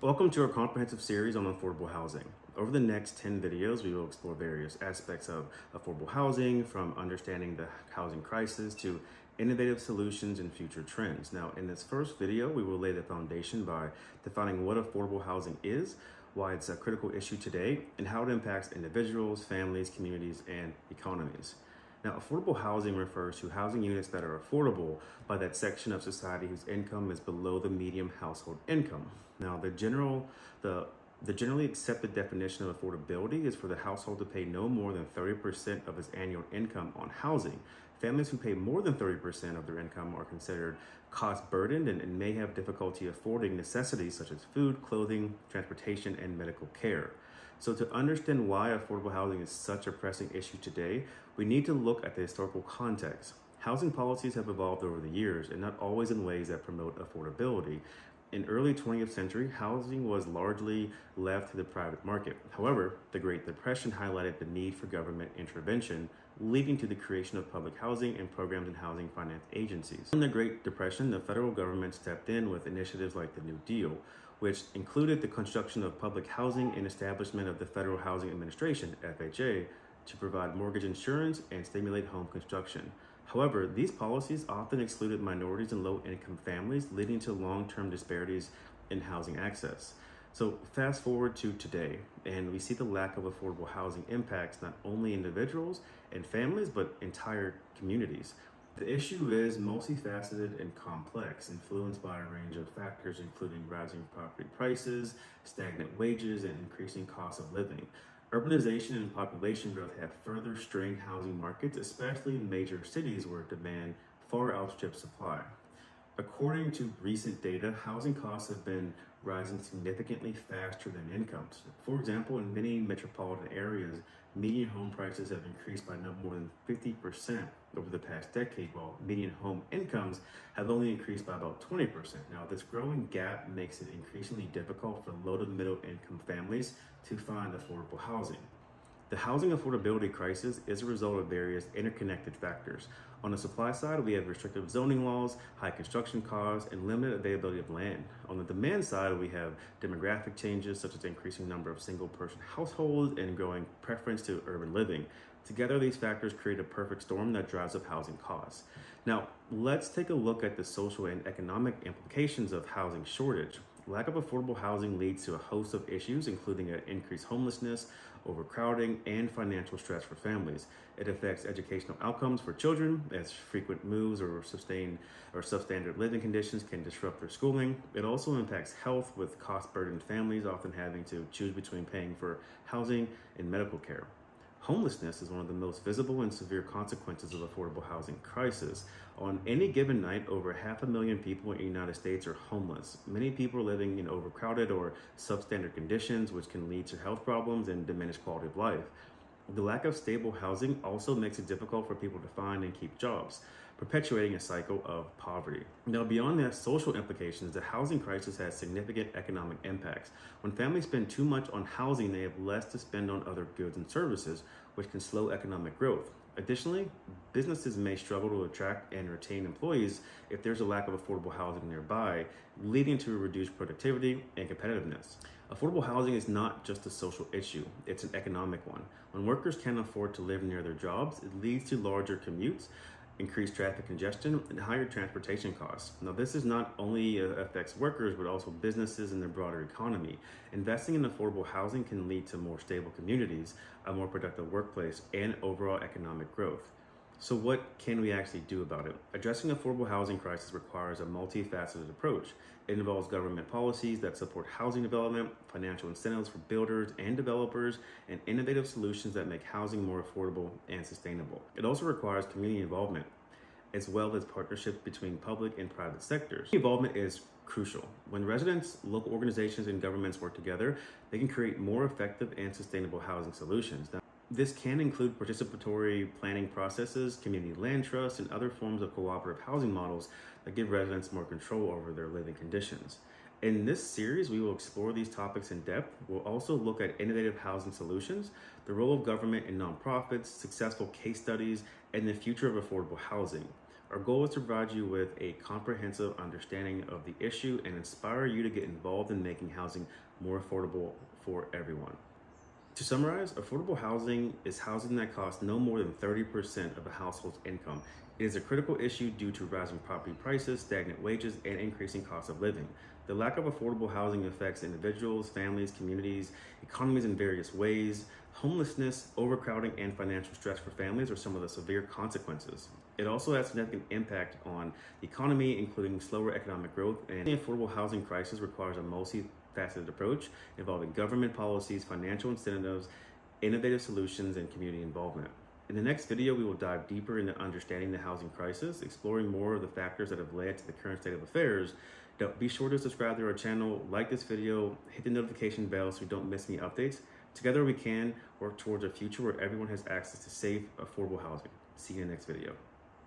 Welcome to our comprehensive series on affordable housing. Over the next 10 videos, we will explore various aspects of affordable housing, from understanding the housing crisis to innovative solutions and future trends. Now, in this first video, we will lay the foundation by defining what affordable housing is, why it's a critical issue today, and how it impacts individuals, families, communities, and economies. Now, affordable housing refers to housing units that are affordable by that section of society whose income is below the median household income. Now, the generally accepted definition of affordability is for the household to pay no more than 30% of its annual income on housing. Families who pay more than 30% of their income are considered cost burdened and may have difficulty affording necessities such as food, clothing, transportation, and medical care. So to understand why affordable housing is such a pressing issue today, we need to look at the historical context. Housing policies have evolved over the years and not always in ways that promote affordability. In early 20th century, housing was largely left to the private market. However, the Great Depression highlighted the need for government intervention, leading to the creation of public housing and programs and housing finance agencies. In the Great Depression, the federal government stepped in with initiatives like the New Deal, which included the construction of public housing and establishment of the Federal Housing Administration, FHA, to provide mortgage insurance and stimulate home construction. However, these policies often excluded minorities and low-income families, leading to long-term disparities in housing access. So fast forward to today, and we see the lack of affordable housing impacts not only individuals and families, but entire communities. The issue is multifaceted and complex, influenced by a range of factors, including rising property prices, stagnant wages, and increasing costs of living. Urbanization and population growth have further strained housing markets, especially in major cities where demand far outstrips supply. According to recent data, housing costs have been rising significantly faster than incomes. For example, in many metropolitan areas, median home prices have increased by no more than 50% over the past decade, while median home incomes have only increased by about 20%. Now, this growing gap makes it increasingly difficult for low to middle income families to find affordable housing. The housing affordability crisis is a result of various interconnected factors. On the supply side, we have restrictive zoning laws, high construction costs, and limited availability of land. On the demand side, we have demographic changes such as increasing number of single-person households and growing preference to urban living. Together, these factors create a perfect storm that drives up housing costs. Now, let's take a look at the social and economic implications of housing shortage. Lack of affordable housing leads to a host of issues, including increased homelessness, overcrowding, and financial stress for families. It affects educational outcomes for children, as frequent moves or substandard living conditions can disrupt their schooling. It also impacts health, with cost-burdened families often having to choose between paying for housing and medical care. Homelessness is one of the most visible and severe consequences of affordable housing crisis. On any given night, over 500,000 people in the United States are homeless. Many people are living in overcrowded or substandard conditions, which can lead to health problems and diminished quality of life. The lack of stable housing also makes it difficult for people to find and keep jobs, perpetuating a cycle of poverty. Now, beyond the social implications, the housing crisis has significant economic impacts. When families spend too much on housing, they have less to spend on other goods and services, which can slow economic growth. Additionally, businesses may struggle to attract and retain employees if there's a lack of affordable housing nearby, leading to reduced productivity and competitiveness. Affordable housing is not just a social issue, it's an economic one. When workers can't afford to live near their jobs, it leads to larger commutes, increased traffic congestion, and higher transportation costs. Now, this is not only affects workers, but also businesses and the broader economy. Investing in affordable housing can lead to more stable communities, a more productive workplace, and overall economic growth. So what can we actually do about it? Addressing affordable housing crisis requires a multifaceted approach. It involves government policies that support housing development, financial incentives for builders and developers, and innovative solutions that make housing more affordable and sustainable. It also requires community involvement, as well as partnerships between public and private sectors. Involvement is crucial. When residents, local organizations, and governments work together, they can create more effective and sustainable housing solutions. Now, this can include participatory planning processes, community land trusts, and other forms of cooperative housing models that give residents more control over their living conditions. In this series, we will explore these topics in depth. We'll also look at innovative housing solutions, the role of government and nonprofits, successful case studies, and the future of affordable housing. Our goal is to provide you with a comprehensive understanding of the issue and inspire you to get involved in making housing more affordable for everyone. To summarize, affordable housing is housing that costs no more than 30% of a household's income. It is a critical issue due to rising property prices, stagnant wages, and increasing costs of living. The lack of affordable housing affects individuals, families, communities, economies in various ways. Homelessness, overcrowding, and financial stress for families are some of the severe consequences. It also has significant impact on the economy, including slower economic growth, and the affordable housing crisis requires a multifaceted approach involving government policies, financial incentives, innovative solutions, and community involvement. In the next video, we will dive deeper into understanding the housing crisis, exploring more of the factors that have led to the current state of affairs. Be sure to subscribe to our channel, like this video, hit the notification bell so you don't miss any updates. Together we can work towards a future where everyone has access to safe, affordable housing. See you in the next video.